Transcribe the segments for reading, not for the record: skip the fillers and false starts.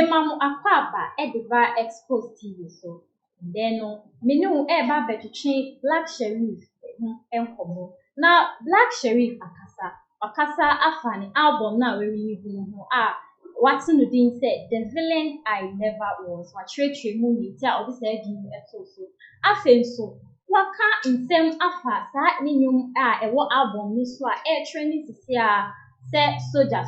mamu akwaba ediba Xposed TV so then no menu eba between Black Sheriff enkomo na Black Sheriff akasa afani album na we release no what's no din say the villain I never was wa tree mu ni ti a obi say di so afen so waka nsem afa sa ni nyum ewo album ni so trending sisi say soldier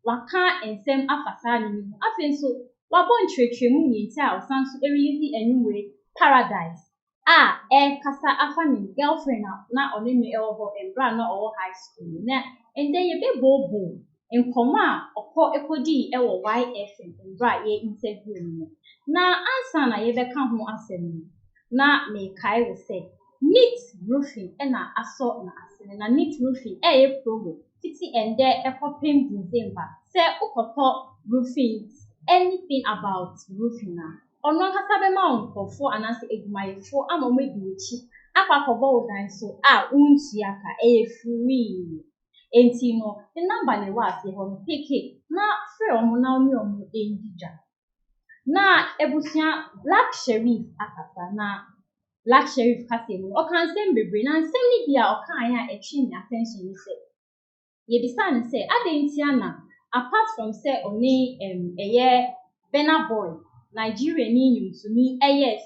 waka nsem afa sa ni nyum afen so wabon tree mu ni ti a osan so release anyway Paradise kasa afa ni girlfriend na oni me ewo ho embra na owo high school na ende ye be bobo nkoma okọ ekodi ewo YFM embra ye interview no na answer na ye be ka ho asem na me kai we say neat roofing na aso na asem na neat roofing ye promo titi ende ekopem December say ukoto roofing anything about roofing na ono kasa be ma onkofo anase edumayefo amomo ediwechi akwakobo odan so unti aka free enti no the number le wa se ho pick na free omo na omi omo endija na ebusia Black Sheriff akasa na Black Sheriff kase mo o kan sem bebre na sem ni bia o kan ya etwi ni attention ni se ye bisa ni se adentia na apart from say oni eye Bena Boy Nigeria ni nyumtumi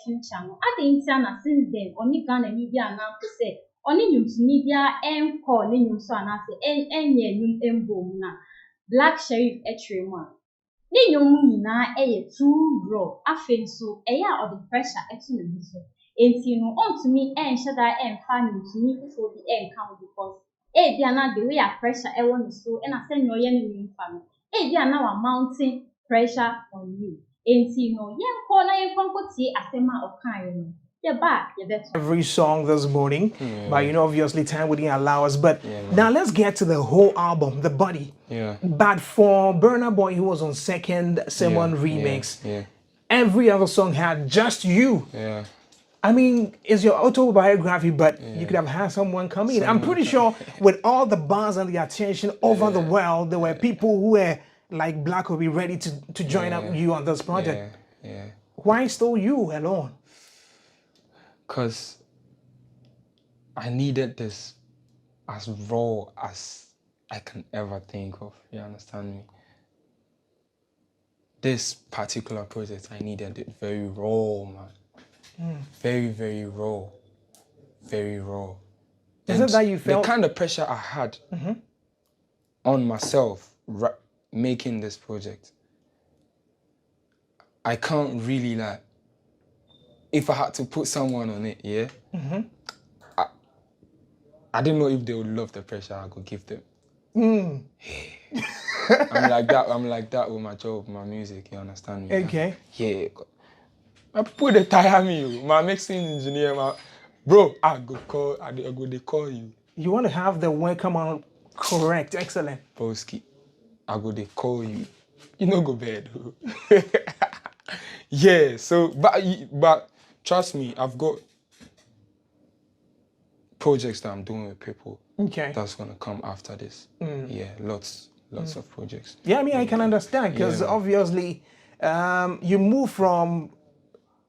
future no adentia na since then oni Ghana ni bia na ko se oni nyumtumi bia enko ni nyumso anase enye nyum embom na Black Sheriff etremu ni nyum nyina too raw afen so a of the pressure etu ne bi so enti no ontumi enhyeda emfa nyumtumi fo bi enka because bia na the way a pressure ewo no so na say no ye ne nyumfa no bia na wa mounting pressure on you enti no yenko na yenko tie asema okan no every song this morning, but obviously time wouldn't allow us. But now let's get to the whole album, the body. But for Burna Boy, who was on second remix, every other song had just you. I mean, it's your autobiography, but you could have had someone come in. I'm pretty sure with all the buzz and the attention over the world, there were people who were like Black will be ready to join up you on this project. Why still you alone? Because I needed this as raw as I can ever think of. You understand me? This particular project, I needed it very raw, man. Very, very raw. Very raw. Is it that you felt? The kind of pressure I had on myself making this project, I can't really like, if I had to put someone on it, I didn't know if they would love the pressure I could give them. I'm like that with my job, my music, you understand me? Okay. Yeah. My people, they tire me. My mixing engineer, bro, I go they call you. You want to have the work come on correct, excellent. Boski, I go they call you. You know go bed. Yeah, so, but trust me, I've got projects that I'm doing with people. Okay. That's gonna come after this. Yeah, lots of projects. Yeah, I mean, I can understand because obviously you move from,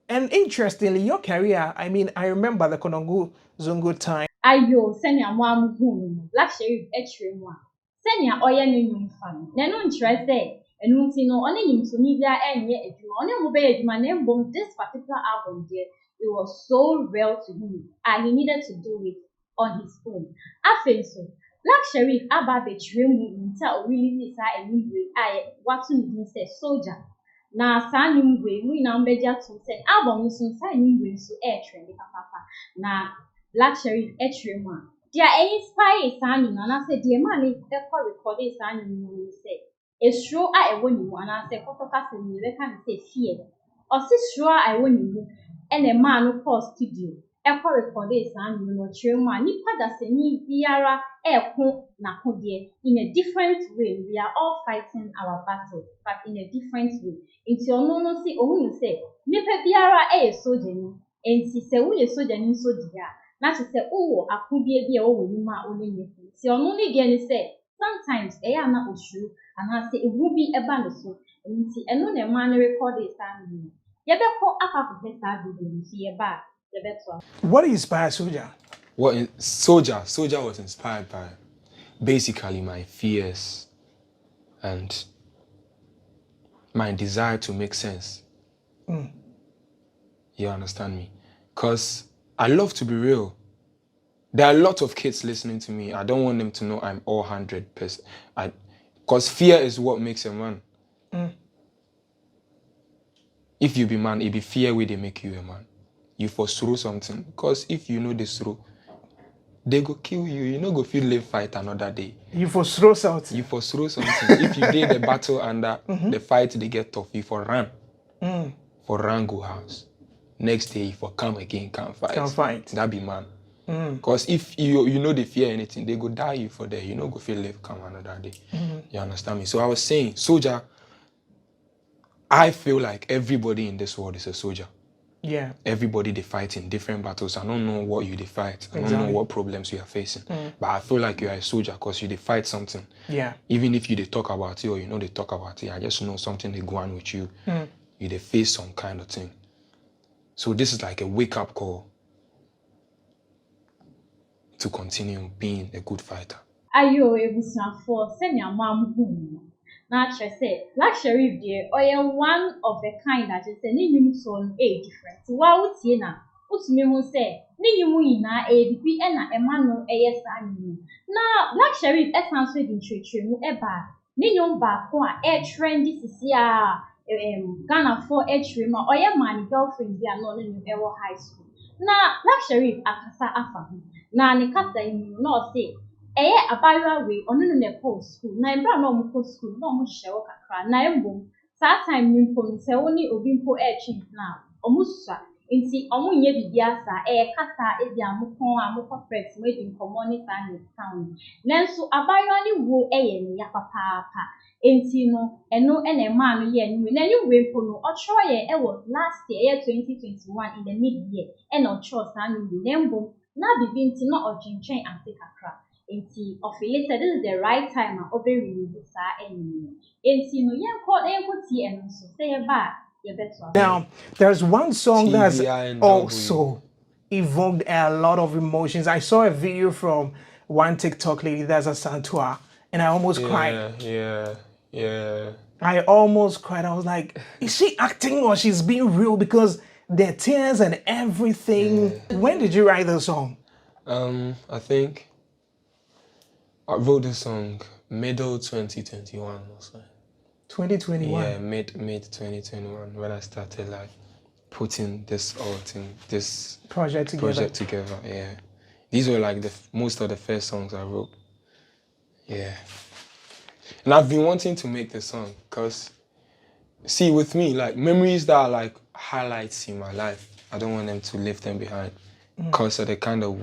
and interestingly, your career, I mean, I remember the Konongo Zungu time. Ayo, senya mwamu hunu, Black Sheriff etremu senya oye ni nyumfa. Nenu ntrese, enunti no, one nyumsuni bia enye ejuma. One mube ejuma, nembom, this particular album there, it was so real to him. And he needed to do it on his own. Afenso, Black Sheriff ababe tremu nta o really sa anyway, watu ni say soldier. Na sa nyumwe, we na mbeja to say album so sa nyumwe so trend papa. Na Black Sheriff etrema. Dia inspire sa nyumwe na say die man e record sa nyumwe say. Esro ewo ni mu na say kotoka se ni be kan say fear. O si sro ewo ni mu ene man no call studio. Record sa nyumwe no trema ni pada se ni biara na kodie in a different way. We are all fighting our battles, but in a different way. Inti ono no si ohun say nipa biara soldier ni enti se wo ye soldier ni so dia na che se wo akodie bia wo woni ma oni ni si ono ni dia ni say sometimes na osuru ana say ewu bi eba no so nti eno na man record this time yebekọ afa professor video nti yeba yebeto. What inspired Soldier? Soldier was inspired by basically my fears and my desire to make sense. You understand me? Because I love to be real. There are a lot of kids listening to me. I don't want them to know I'm all 100%. Because fear is what makes a man. If you be man, it be fear where they make you a man. You forswear something. Because if you know this through, they go kill you. You know go feel live fight another day. You forswear something. You forswear something. If you did the battle and the fight, they get tough. You for run. For run go house. Next day, if for come again, can't fight. Can't fight. That be man. Because if you know they fear anything, they go die you for there. You know go feel live come another day. You understand me? So I was saying, Soldier, I feel like everybody in this world is a soldier. Yeah. Everybody they fight in different battles. I don't know what you they fight. I don't know what problems you are facing. But I feel like you are a soldier because you they fight something. Yeah. Even if you they talk about it or you know they talk about it, I just know something they go on with you. You they face some kind of thing. So this is like a wake-up call to continue being a good fighter. Ayo ebusuafo senya mam hu na che say Black Sherif dey one of a kind that say ne nyum so e different. Wa utie na utumi hu say ne nyum yina e bi na ema no eye sa nyum. Na Black Sherif esan so di twetwe mu eba ne nyum ba ko a e trendy sisi a Ghana for e ma oye man girlfriend bi a no ne nyum e wo high school. Na Black Sherif akasa afa hu. Na ne kasa yi no say abayewa we ono no na call school na embra na omo call school na omo hye wo kakra na embom saa time ni mpo nse wo ni obi mpo twi na omo susua nti omo nye bibia saa kasa ebi amokon amokọ press mo edi nkomo ni saa ni town nanso abayewa ni wo ne ya papa nti no eno na ema no ye ni na ni we mpo no otro ye wo last year 2021 in the mid year na otro saa ni na embom na bibi nti na odwentwen ante kakra. Enti ofili said this is the right time and over release sa enemy. Enti no yenko ti eno so say ba ye beto. Now there's one song that's also evoked a lot of emotions. I saw a video from one TikTok lady that's a Santua and I almost cried. Yeah. I almost cried. I was like, is she acting or she's being real? Because the tears and everything. When did you write the song? I think I wrote the song middle 2021 or so. 2021? Yeah, mid 2021 when I started like putting this project together. Yeah, these were like most of the first songs I wrote. Yeah, and I've been wanting to make the song because, see, with me, like memories that are like highlights in my life, I don't want them to leave them behind because of the kind of,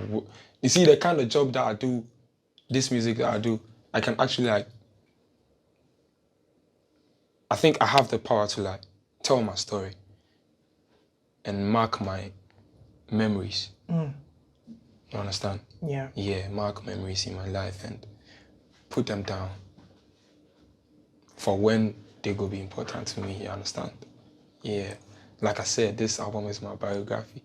you see, the kind of job that I do. This music that I do, I can actually like, I think I have the power to like tell my story and mark my memories. You understand? Yeah. Yeah, mark memories in my life and put them down for when they go be important to me, you understand? Yeah. Like I said, this album is my biography.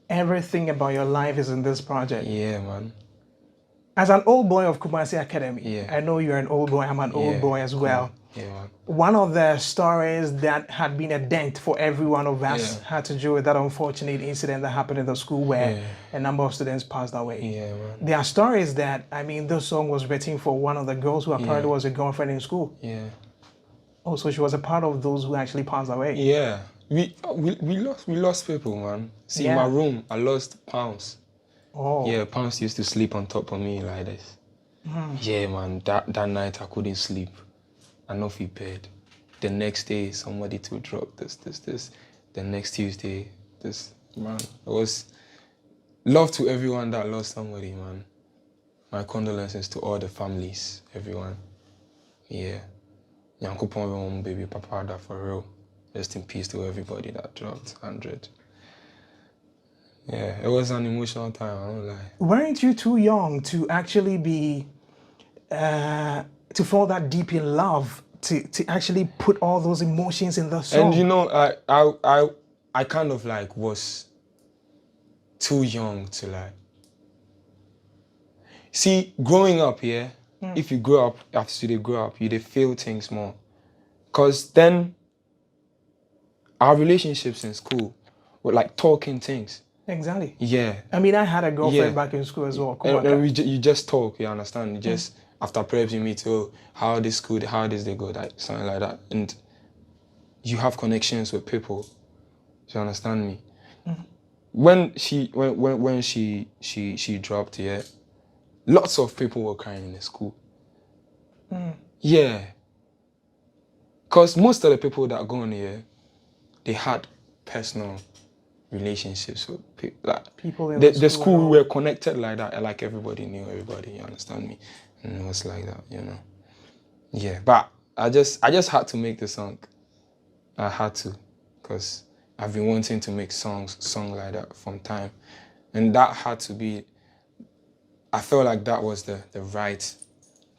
Everything about your life is in this project. Yeah, man. As an old boy of Kumasi Academy, I know you're an old boy, I'm an old boy as well. Yeah, man. One of the stories that had been a dent for every one of us had to do with that unfortunate incident that happened in the school where a number of students passed away. Yeah, man. There are stories that, I mean, this song was written for one of the girls who apparently was a girlfriend in school. Yeah. Oh, so she was a part of those who actually passed away. Yeah. We lost people, man. See, in my room, I lost Poundz. Oh. Yeah, Poundz used to sleep on top of me like this. Yeah, man, that night I couldn't sleep. I know if he paid. The next day, somebody to drop this. The next Tuesday, this. Man, it was love to everyone that lost somebody, man. My condolences to all the families, everyone. Yeah. Nyankopon baby papa that for real. Rest in peace to everybody that dropped 100. Yeah, it was an emotional time, I don't lie. Weren't you too young to actually be, to fall that deep in love to actually put all those emotions in the song? And you know, I kind of like was too young to like. See, growing up, if you grow up, after they grow up, you feel things more. Cause then our relationships in school were like talking things. Exactly. Yeah. I mean, I had a girlfriend back in school as well. And you just talk, you understand? You just, after preps, you meet, how this school, how this they go, like something like that. And you have connections with people. Do you understand me? When she dropped, lots of people were crying in the school. Yeah. Because most of the people that go in here, they had personal relationships with people in the school. We were connected like that, like everybody knew everybody, you understand me? And it was like that, you know. Yeah, but I just had to make the song. I had to, because I've been wanting to make songs like that from time. And that had to be, I felt like that was the right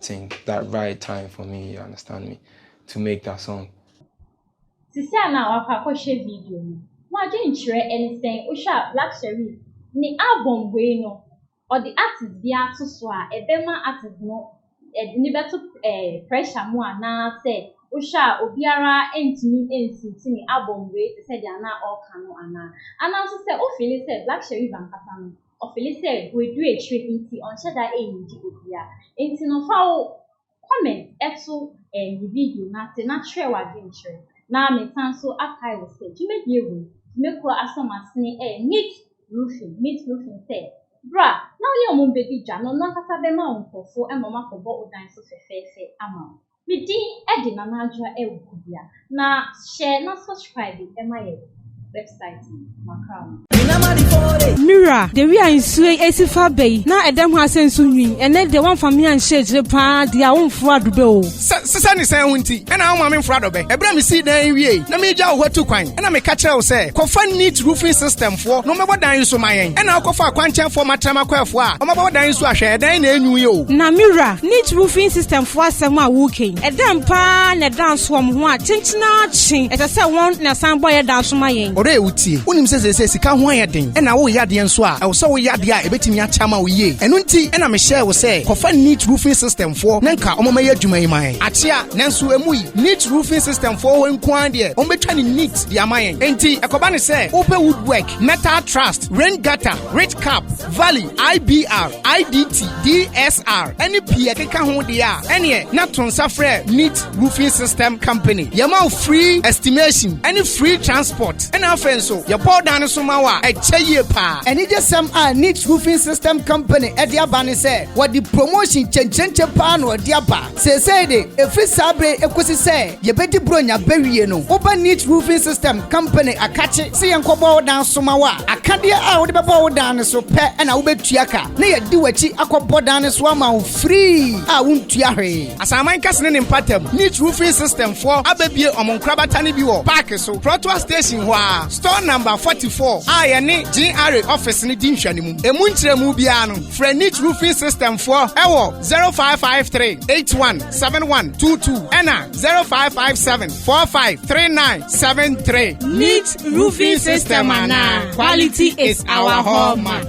thing, that right time for me, you understand me, to make that song. Sisi na wakwa share video no. Wa dwen chire anything o sha Black Sherif ni album we no or the artist bia to so a ebema artist no ni beto pressure mo ana say o sha obiara entimi ensiti ni album we say dia na all kanu ana so say o feel say Black Sherif ankasa no o feel say we do a trip into on shada ndi obia enti no fa o comment eto the video na te na share wa dwen chire na me san so akai we say you me ewu me ko asomasene neat roofing say bra na we o mbedi dwa no na kasa be ma onkofo e mama ko bo odan so fefefe ama me din e di na na adwa e wukubia na share na subscribe e ma ye website makram Mira, the we are in Sway Esifa Bay. Now at them has sent Sunwin, and then the one for me and shades the pa, the own fraud bill. Sasani say Winty, and I'm in fraud of it. Abraham see the area. Let me jaw what to coin, and I'm a catcher say, Confine neat roofing system for no matter what so my and I'll call for a quantum for my Tamaquel for no matter what dying so I share, then you. Now, Mira, neat roofing system for some walking. A damn pan, a dance from what, Tinchnaching, as I said, one na some boy a dance from my end. Or Uti, Unim says, he can't wire thing, and I will yard the answer. I was so yadia, a bit in your chama ye. And Unti, and I'm a share will say, Confine neat roofing system for Nanka, Omaya Jumai. Achia, Nansu Emui, neat roofing system for when Quandia, Ometani neat, the Amayan. Enti, a Kobani say, open woodwork, metal trust, rain gutter, red cap, valley, IBR, IDT, DSR, any Piaka Hondia, any not on Safre, neat roofing system company. Yamau free estimation, any free transport, and our friends so, your poor down Sumawa, a chaye pa. And it just some neat roofing system company at the Abani say, what the promotion Chenchen Pan or Diaba. Say, if it's Sabre, Equisi say, you better bronya bury no. Open neat roofing system company, a catch it, see and Kobo down Sumawa. I can't dear out the bow down so pet and I'll bet Tiaka. Nay, do a chi aqua down swama free. I won't tiare. As I might casting in pattern, neat roofing system for Abbey among Krabatani Bio, Parker so Proto Station, store number 44. I and GRA office in the Dimshanimu. A Muntre Mubiano, for neat roofing system for Ewo 0553 817122 and 0557 453973. Neat roofing system, quality is our hallmark.